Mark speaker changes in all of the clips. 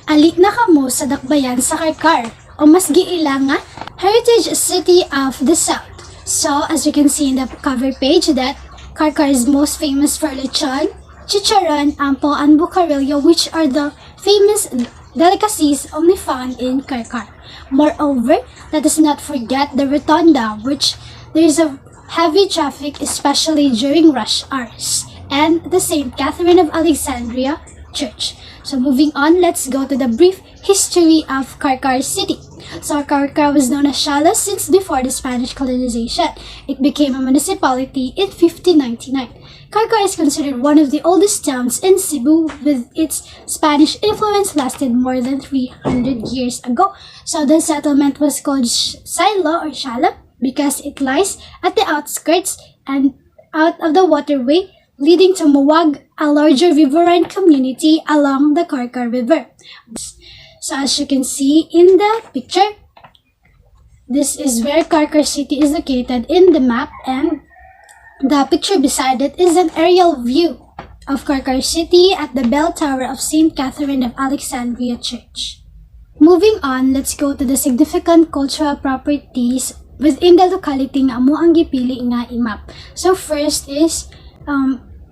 Speaker 1: Alik na kamo sa dakbayan sa Carcar, o mas giila nga Heritage City of the South. So, as you can see in the cover page that Carcar is most famous for lechon, chicharon, ampo, and bucarillo, which are the famous delicacies only found in Carcar. Moreover, let us not forget the Rotunda, which there is a heavy traffic, especially during rush hours, and the St. Catherine of Alexandria Church. So moving on, let's go to the brief history of Carcar City. So Carcar was known as Shala since before the Spanish colonization. It became a municipality in 1599. Carcar is considered one of the oldest towns in Cebu, with its Spanish influence lasted more than 300 years ago. So the settlement was called Silo or Shala because it lies at the outskirts and out of the waterway leading to Mawag, a larger riverine community along the Carcar River. So as you can see in the picture, this is where Carcar City is located in the map, and the picture beside it is an aerial view of Carcar City at the bell tower of St. Catherine of Alexandria Church. Moving on, let's go to the significant cultural properties within the locality nga amo ang gipili nga i-map. So first is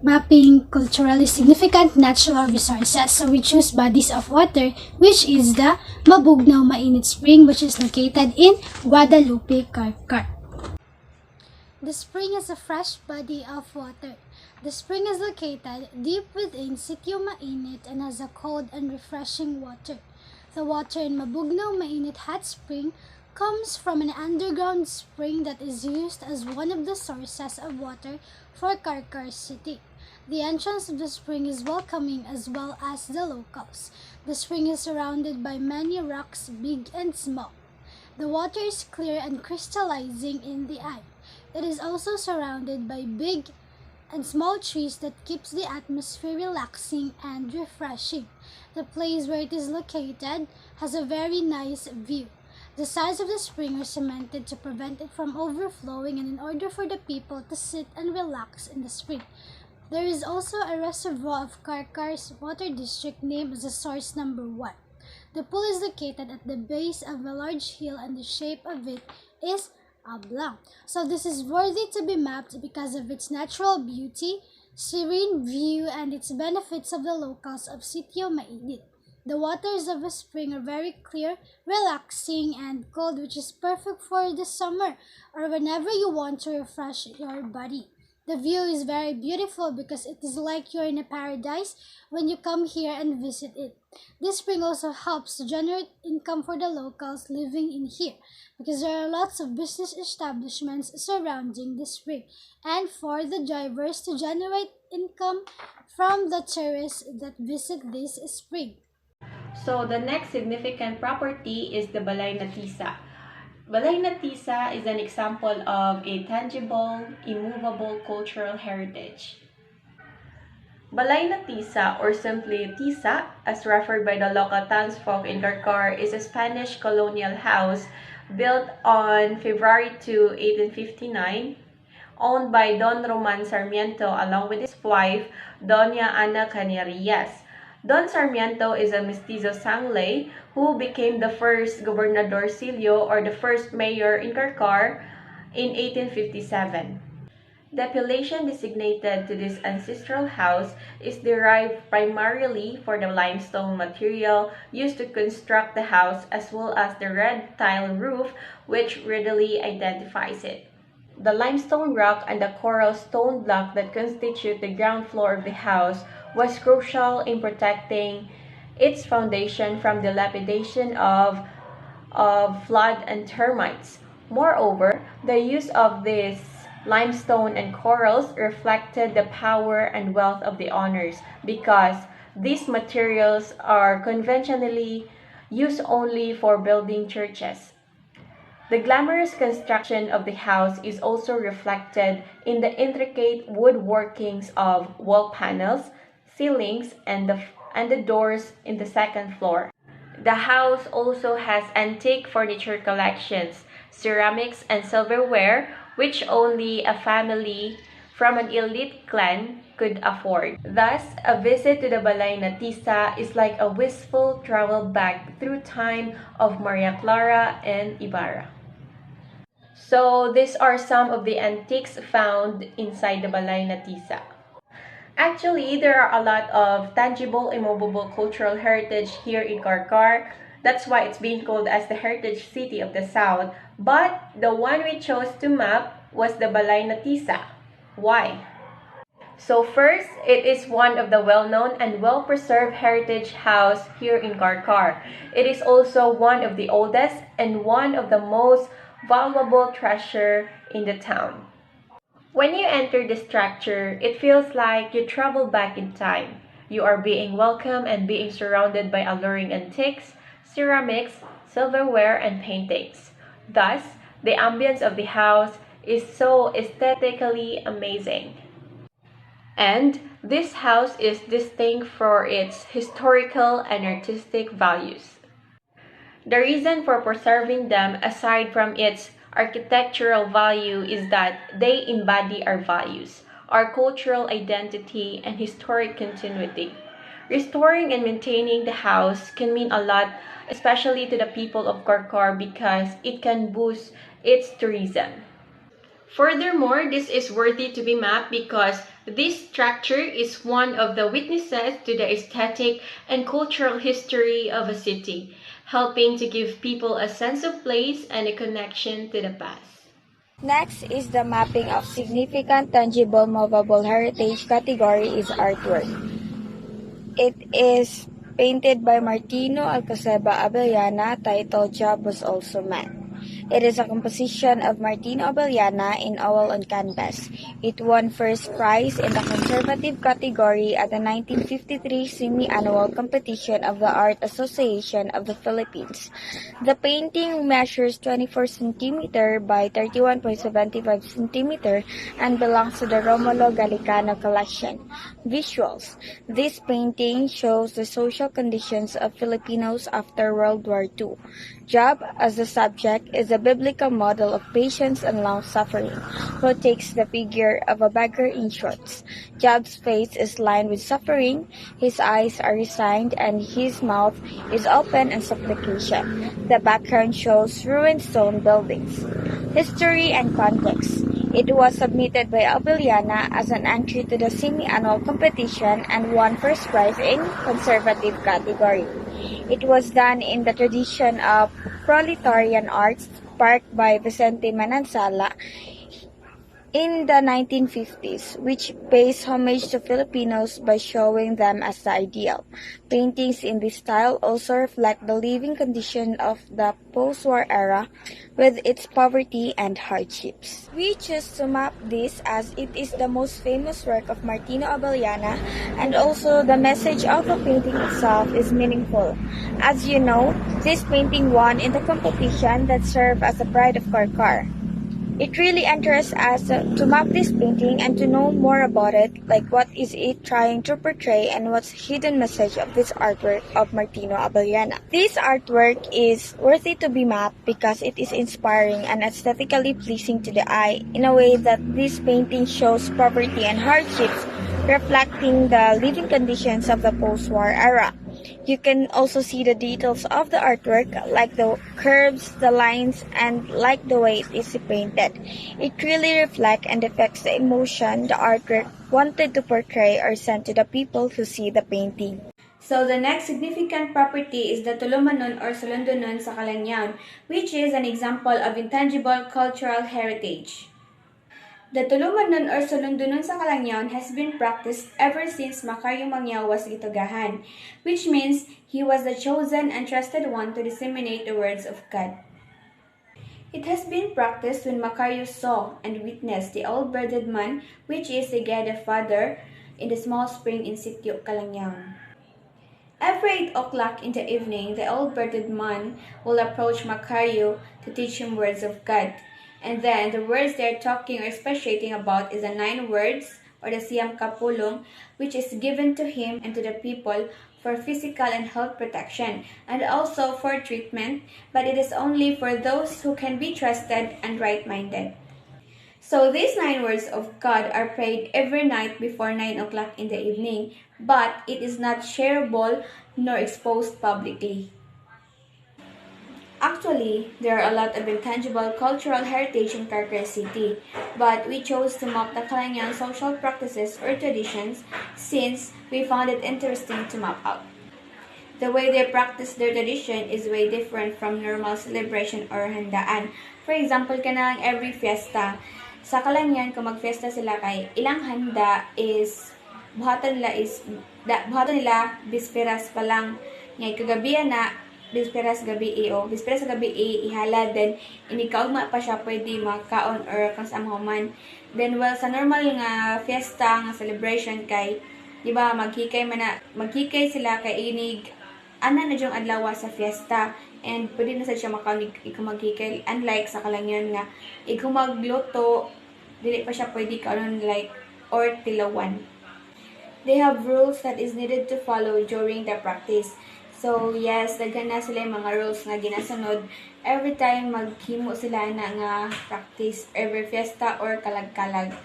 Speaker 1: mapping culturally significant natural resources. So we choose bodies of water, which is the Mabugnaw Mainit Spring, which is located in Guadalupe, Carcar. The spring is a fresh body of water. The spring is located deep within Sitio Mainit and has a cold and refreshing water. The water in Mabugnaw Mainit Hot Spring comes from an underground spring that is used as one of the sources of water for Carcar City. The entrance of the spring is welcoming as well as the locals. The spring is surrounded by many rocks, big and small. The water is clear and crystallizing in the eye. It is also surrounded by big and small trees that keeps the atmosphere relaxing and refreshing. The place where it is located has a very nice view. The sides of the spring are cemented to prevent it from overflowing and in order for the people to sit and relax in the spring. There is also a reservoir of Carcar's water district named as the source number 1. The pool is located at the base of a large hill and the shape of it is oblong. So this is worthy to be mapped because of its natural beauty, serene view, and its benefits of the locals of Sitio Mainit. The waters of a spring are very clear, relaxing, and cold, which is perfect for the summer or whenever you want to refresh your body. The view is very beautiful because it is like you're in a paradise when you come here and visit it. This spring also helps to generate income for the locals living in here because there are lots of business establishments surrounding the spring, and for the drivers to generate income from the tourists that visit this spring.
Speaker 2: So the next significant property is the Balay na Tisa. Balay na Tisa is an example of a tangible, immovable cultural heritage. Balay na Tisa, or simply Tisa, as referred by the local townsfolk in Carcar, is a Spanish colonial house built on February 2, 1859, owned by Don Roman Sarmiento along with his wife, Doña Ana Cañerillas. Don Sarmiento is a mestizo Sangley who became the first gobernadorcillo or the first mayor in Carcar in 1857. The appellation designated to this ancestral house is derived primarily for the limestone material used to construct the house as well as the red tile roof, which readily identifies it. The limestone rock and the coral stone block that constitute the ground floor of the house was crucial in protecting its foundation from dilapidation of flood and termites. Moreover, the use of this limestone and corals reflected the power and wealth of the owners because these materials are conventionally used only for building churches. The glamorous construction of the house is also reflected in the intricate woodworkings of wall panels, ceilings, and the doors in the second floor. The house also has antique furniture collections, ceramics, and silverware, which only a family from an elite clan could afford. Thus, a visit to the Balay na Tisa is like a wistful travel back through time of Maria Clara and Ibarra. So, these are some of the antiques found inside the Balay na Tisa. Actually, there are a lot of tangible, immovable cultural heritage here in Carcar. That's why it's being called as the Heritage City of the South. But the one we chose to map was the Balay na Tisa. Why? So first, it is one of the well-known and well-preserved heritage house here in Carcar. It is also one of the oldest and one of the most valuable treasure in the town. When you enter the structure, it feels like you travel back in time. You are being welcomed and being surrounded by alluring antiques, ceramics, silverware, and paintings. Thus, the ambience of the house is so aesthetically amazing. And this house is distinct for its historical and artistic values. The reason for preserving them, aside from its architectural value, is that they embody our values, our cultural identity, and historic continuity. Restoring and maintaining the house can mean a lot, especially to the people of Carcar, because it can boost its tourism. Furthermore, this is worthy to be mapped because this structure is one of the witnesses to the aesthetic and cultural history of a city, helping to give people a sense of place and a connection to the past.
Speaker 3: Next is the mapping of significant tangible movable heritage category is artwork. It is painted by Martino Alcaceba Abellana titled Job Was Also Man. It is a composition of Martino Abellana in oil on canvas. It won first prize in the conservative category at the 1953 semi-annual competition of the Art Association of the Philippines. The painting measures 24 cm by 31.75 cm and belongs to the Romulo Gallicano collection. Visuals. This painting shows the social conditions of Filipinos after World War II. Job, as the subject, is a biblical model of patience and long-suffering, who takes the figure of a beggar in shorts. Job's face is lined with suffering, his eyes are resigned, and his mouth is open in supplication. The background shows ruined stone buildings. History and context. It was submitted by Abellana as an entry to the semi-annual competition and won first prize in conservative category. It was done in the tradition of proletarian arts sparked by Vicente Manansala in the 1950s, which pays homage to Filipinos by showing them as the ideal. Paintings in this style also reflect the living condition of the post-war era with its poverty and hardships. We choose to map this as it is the most famous work of Martino Abellana, and also the message of the painting itself is meaningful. As you know, this painting won in the competition that served as the pride of Carcar. It really interests us to map this painting and to know more about it, like what is it trying to portray and what's the hidden message of this artwork of Martino Abellana. This artwork is worthy to be mapped because it is inspiring and aesthetically pleasing to the eye in a way that this painting shows poverty and hardships, reflecting the living conditions of the post-war era. You can also see the details of the artwork, like the curves, the lines, and like the way it is painted. It really reflects and depicts the emotion the artwork wanted to portray or send to the people who see the painting.
Speaker 4: So the next significant property is the Tulumanon or Salundunon sa Calangyan, which is an example of intangible cultural heritage. The Tulumanon or Salundunon sa Calangyan has been practiced ever since Macario Mangyao was gitugahan, which means he was the chosen and trusted one to disseminate the words of God. It has been practiced when Macario saw and witnessed the old bearded man, which is the Gada father, in the small spring in Sitio Calangyan. Every 8 o'clock in the evening, the old bearded man will approach Macario to teach him words of God. And then the words they're talking or expatiating about is the 9 words or the Siyam Kapulong, which is given to him and to the people for physical and health protection and also for treatment, but it is only for those who can be trusted and right-minded. So these 9 words of God are prayed every night before 9 o'clock in the evening, but it is not shareable nor exposed publicly. Actually, there are a lot of intangible cultural heritage in Carcar City, but we chose to map the Kalanyan social practices or traditions since we found it interesting to map out. The way they practice their tradition is way different from normal celebration or handaan. For example, kanang every fiesta, sa Kalanyan, kung magfiesta sila kay ilang handa is buhaton nila bisperas pa lang ngay kagabi na bisperas gabi o bisperas sa gabi ihala then inikaugma pa siya pwede makaon or kung sa man. Then well sa normal nga fiesta nga celebration kay di ba maghikay sila kay inig ana na jung adlaw sa fiesta and pwede na sad siya makaon ikaw maghikay unlike sa Kalanyan nga ikaw magluto dili pa siya pwede kaon like or tilawan. They have rules that is needed to follow during the practice. So yes, daghan na sila yung mga rules nga ginasunod every time maghimo sila na nga practice every fiesta or kalag-kalag.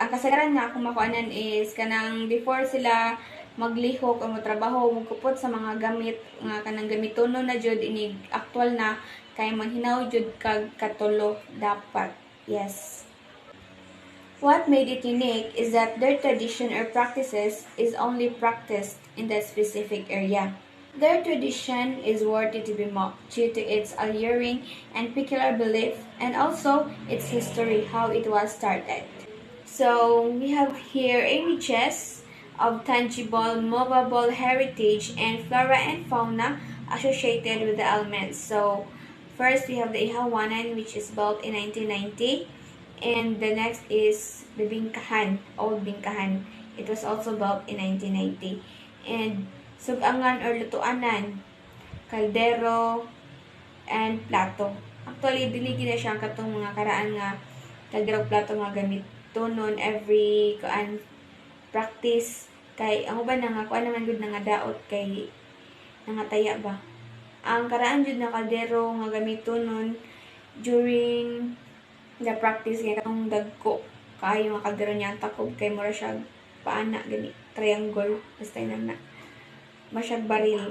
Speaker 4: Ang kasagaran nga kung makuanan is kanang before sila maglihok o motrabaho magkupot sa mga gamit nga kanang gamitono na jud inig actual na kay manghinaw jud kag katulo dapat. Yes. What made it unique is that their tradition or practices is only practiced in that specific area. Their tradition is worthy to be mocked due to its alluring and peculiar belief and also its history, how it was started. So we have here images of tangible, movable heritage and flora and fauna associated with the elements. So first we have the Ihawanan, which is built in 1990. And the next is the Bingkahan, Old Bingkahan. It was also built in 1990. And sugangan or lutuanan, kaldero, and plato. Actually, dinigi na siya katong mga karaan nga kaldero, plato nga gamit tunon every practice. Kay, ang uban na nga, kuan naman gud nga daot kay nangataya ba. Ang karaan jud na kaldero nga gamit tunon during the practice nga katong dagko kayo mga kaldero niya takob kay mura siya paana gani triangle basta na masyag baril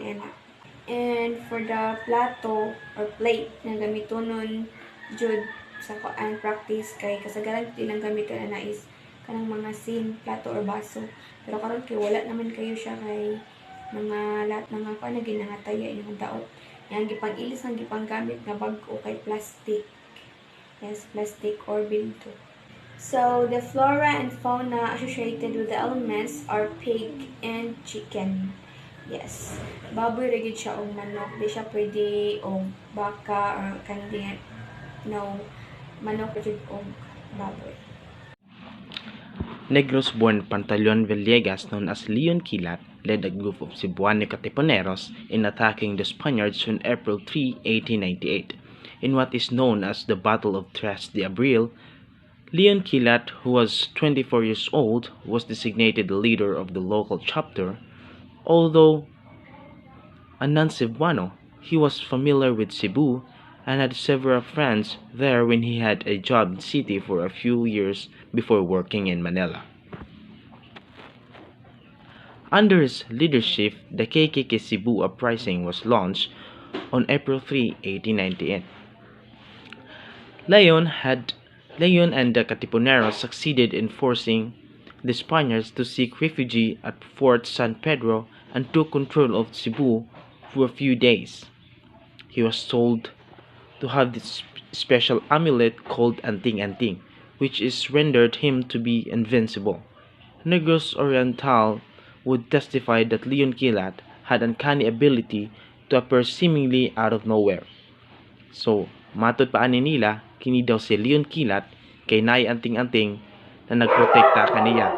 Speaker 4: and for the plato or plate na gamitonon jud sa kuan practice kay kasagaran ilang gamiton na is kanang mga sin plato or baso pero karon kay wala naman kayo siya kay mga lahat mga kuan na ginangataya inyong daot yang gipang-ilis ang gipanggamit nga bag-o kay plastic. Yes, plastic or binto. So, the flora and fauna associated with the elements are pig and chicken. Yes. Baboy rigid siya o manok. Di siya pwede o baka or kandi. No, manok rigid o baboy.
Speaker 5: Negros-born Pantaleon Villegas, known as Leon Quilat, led a group of Cebuano Katipuneros in attacking the Spaniards on April 3, 1898. In what is known as the Battle of Tres de Abril, Leon Quilat, who was 24 years old, was designated the leader of the local chapter. Although a non-Cebuano, he was familiar with Cebu and had several friends there when he had a job in the city for a few years before working in Manila. Under his leadership, the KKK Cebu Uprising was launched on April 3, 1898. Leon and the Katipuneros succeeded in forcing the Spaniards to seek refuge at Fort San Pedro and took control of Cebu for a few days. He was told to have this special amulet called Anting Anting, which is rendered him to be invincible. Negros Oriental would testify that Leon Quilat had uncanny ability to appear seemingly out of nowhere. So, matod pa ani nila, kini daw si Leon Quilat kay nay anting-anting na nagprotekta kaniya.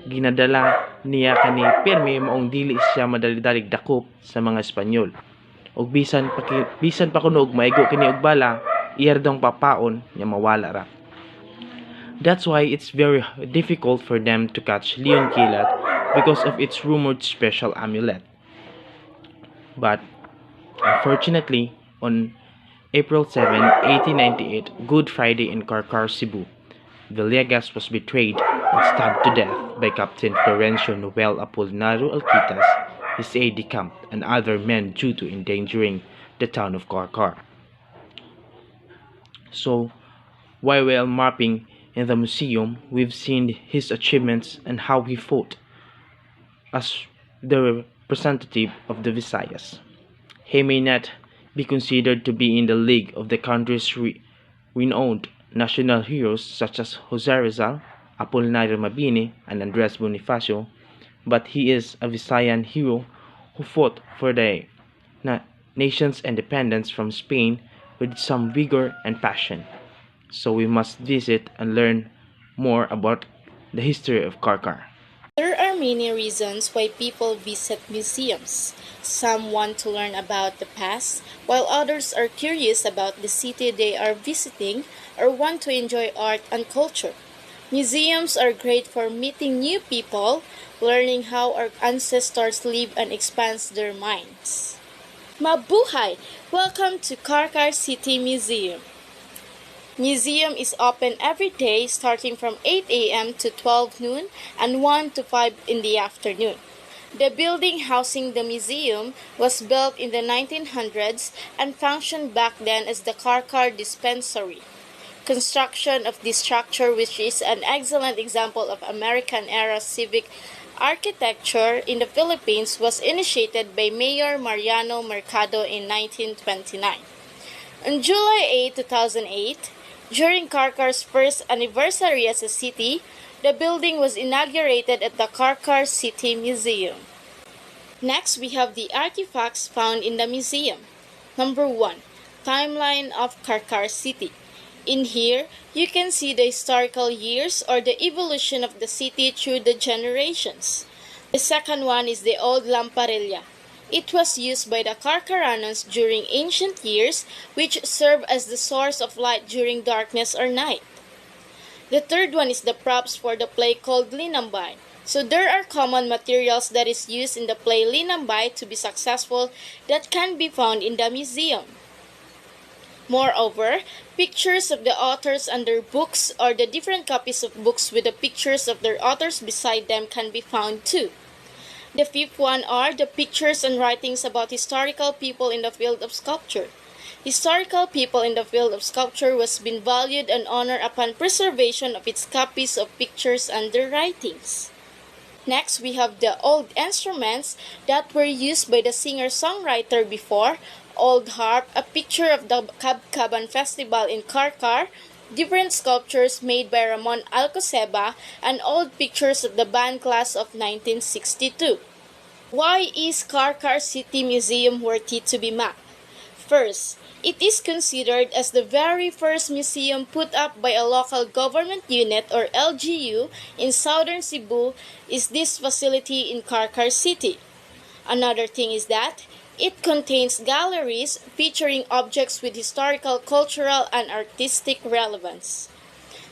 Speaker 5: Ginadala niya kani pirmi maong dili siya madali-dalig dakop sa mga Espanyol. Og bisan pa kuno og maigo kini og bala, iyar dong papaon nya mawala ra. That's why it's very difficult for them to catch Leon Quilat because of its rumored special amulet. But unfortunately, on April 7, 1898, Good Friday in Carcar, Cebu, Villegas was betrayed and stabbed to death by Captain Florencio Noel Apolinario Alquitas, his aide-de-camp, and other men due to endangering the town of Carcar. So, while mapping in the museum, we've seen his achievements and how he fought as the representative of the Visayas. He may not be considered to be in the league of the country's renowned national heroes such as Jose Rizal, Apolinario Mabini, and Andres Bonifacio, but he is a Visayan hero who fought for the nation's independence from Spain with some vigor and passion. So we must visit and learn more about the history of Carcar.
Speaker 6: There are many reasons why people visit museums. Some want to learn about the past, while others are curious about the city they are visiting or want to enjoy art and culture. Museums are great for meeting new people, learning how our ancestors lived and expands their minds. Mabuhay! Welcome to Carcar City Museum. Museum is open every day starting from 8 a.m. to 12 noon and 1 to 5 in the afternoon. The building housing the museum was built in the 1900s and functioned back then as the Carcar Dispensary. Construction of this structure, which is an excellent example of American-era civic architecture in the Philippines, was initiated by Mayor Mariano Mercado in 1929. On July 8, 2008, during Carcar's first anniversary as a city, the building was inaugurated at the Carcar City Museum. Next, we have the artifacts found in the museum. Number 1. Timeline of Carcar City. In here, you can see the historical years or the evolution of the city through the generations. The second one is the old lamparilla. It was used by the Carcaranos during ancient years, which served as the source of light during darkness or night. The third one is the props for the play called Linambay. So there are common materials that is used in the play Linambay to be successful that can be found in the museum. Moreover, pictures of the authors and their books or the different copies of books with the pictures of their authors beside them can be found too. The fifth one are the pictures and writings about historical people in the field of sculpture. Historical people in the field of sculpture was been valued and honored upon preservation of its copies of pictures and their writings. Next, we have the old instruments that were used by the singer-songwriter before, old harp, a picture of the Kabkaban festival in Carcar, different sculptures made by Ramon Alcoseba, and old pictures of the band class of 1962. Why is Carcar City Museum worthy to be mapped? First, it is considered as the very first museum put up by a local government unit or LGU in southern Cebu is this facility in Carcar City. Another thing is that it contains galleries featuring objects with historical, cultural, and artistic relevance.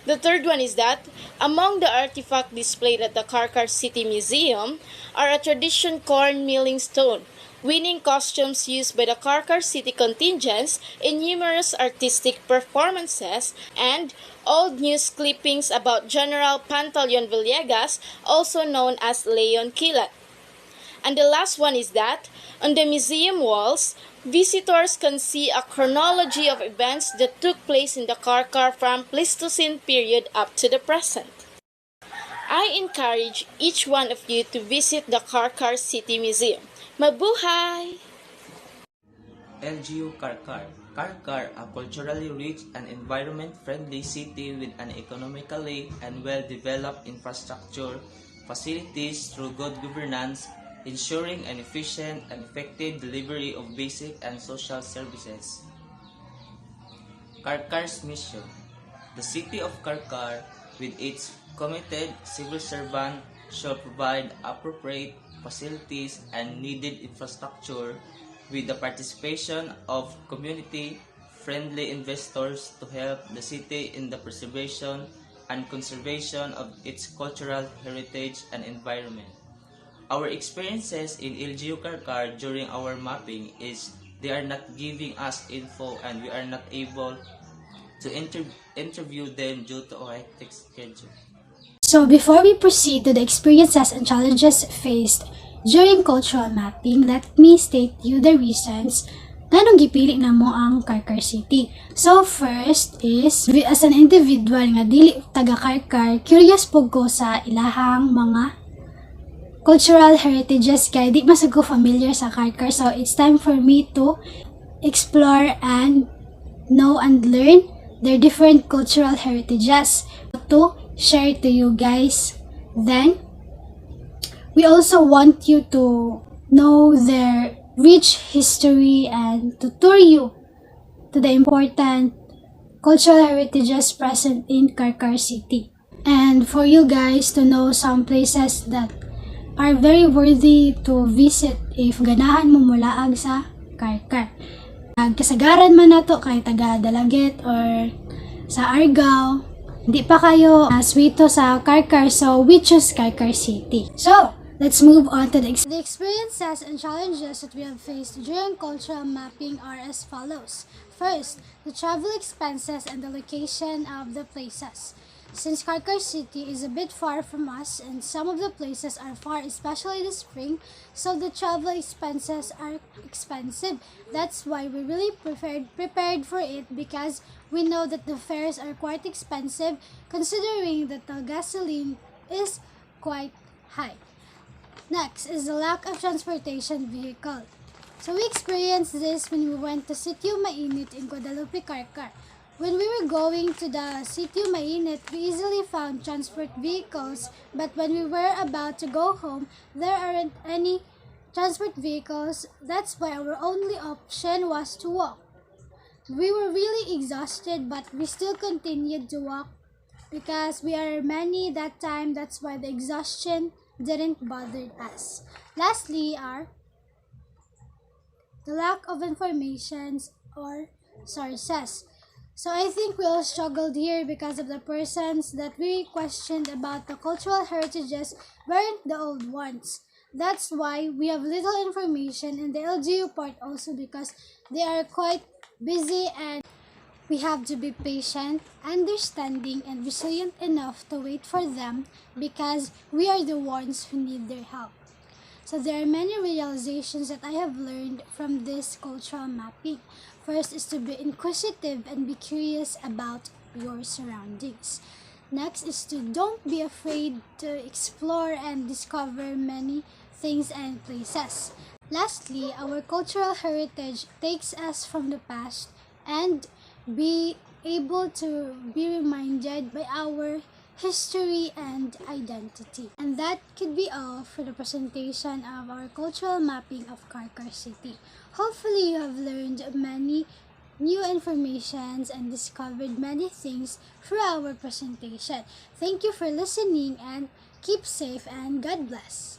Speaker 6: The third one is that among the artifacts displayed at the Carcar City Museum are a tradition corn milling stone, winning costumes used by the Carcar City contingents in numerous artistic performances, and old news clippings about General Pantaleon Villegas, also known as Leon Kilat. And the last one is that on the museum walls, visitors can see a chronology of events that took place in the Carcar from Pleistocene period up to the present. I encourage each one of you to visit the Carcar City Museum. Mabuhay!
Speaker 7: LGU Carcar. Carcar, a culturally rich and environment-friendly city with an economically and well-developed infrastructure, facilities through good governance, ensuring an efficient and effective delivery of basic and social services. Carcar's mission. The city of Carcar, with its committed civil servant, shall provide appropriate facilities and needed infrastructure with the participation of community-friendly investors to help the city in the preservation and conservation of its cultural heritage and environment. Our experiences in LGU Carcar during our mapping is they are not giving us info and we are not able to interview them due to a hectic schedule.
Speaker 1: So before we proceed to the experiences and challenges faced during cultural mapping, let me state you the reasons nganong gipili na mo ang Carcar City. So first is, as an individual nga dili taga Carcar, curious po ko sa ilahang mga cultural heritages kay di masag ko familiar sa Carcar. So it's time for me to explore and know and learn their different cultural heritages to share to you guys. Then we also want you to know their rich history and to tour you to the important cultural heritages present in Carcar City. And for you guys to know some places that are very worthy to visit if ganahan mo mulaag sa Carcar. Kasagaran man nato kay taga Dalagit or sa Argao, hindi pa kayo aswito sa Carcar, so we choose Carcar City. So, let's move on to the experiences and challenges that we have faced during cultural mapping are as follows. First, the travel expenses and the location of the places. Since Carcar City is a bit far from us and some of the places are far, especially the spring, so the travel expenses are expensive. That's why we really prepared for it, because we know that the fares are quite expensive considering that the gasoline is quite high. Next is the lack of transportation vehicle. So we experienced this when we went to Sitio Mainit in Guadalupe, Carcar. When we were going to the Sitio Mainit, we easily found transport vehicles, but when we were about to go home, there aren't any transport vehicles. That's why our only option was to walk. We were really exhausted, but we still continued to walk because we are many that time. That's why the exhaustion didn't bother us. Lastly are the lack of informations or sources. So I think we all struggled here because of the persons that we questioned about the cultural heritages weren't the old ones. That's why we have little information in the LGU part also, because they are quite busy and we have to be patient, understanding, and resilient enough to wait for them because we are the ones who need their help. So there are many realizations that I have learned from this cultural mapping. First is to be inquisitive and be curious about your surroundings. Next is to don't be afraid to explore and discover many things and places. Lastly, our cultural heritage takes us from the past and be able to be reminded by our history and identity. And that could be all for the presentation of our cultural mapping of Carcar City. Hopefully you have learned many new informations and discovered many things through our presentation. Thank you for listening and keep safe and God bless.